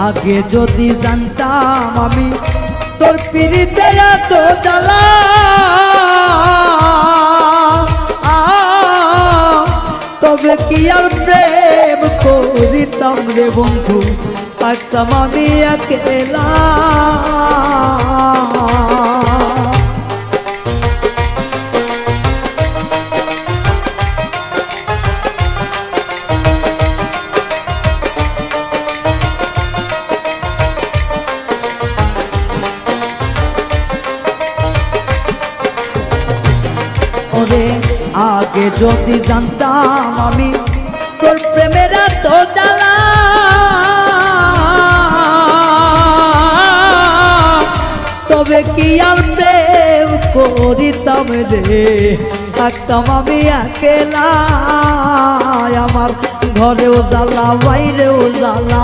আগে যদি জানতাম আমি তোর পিরিতে এত জ্বালা, তবে কি আর প্রেম করিতাম রে বন্ধু, থাকতাম আমি একেলা। ওরে আগে যদি জানতাম আমি তোর প্রেমের এত জ্বালা, তবে কি আর প্রেম করিতাম রে, থাকতাম আমি একেলা। আমার ঘরেও জ্বালা বাইরেও জ্বালা,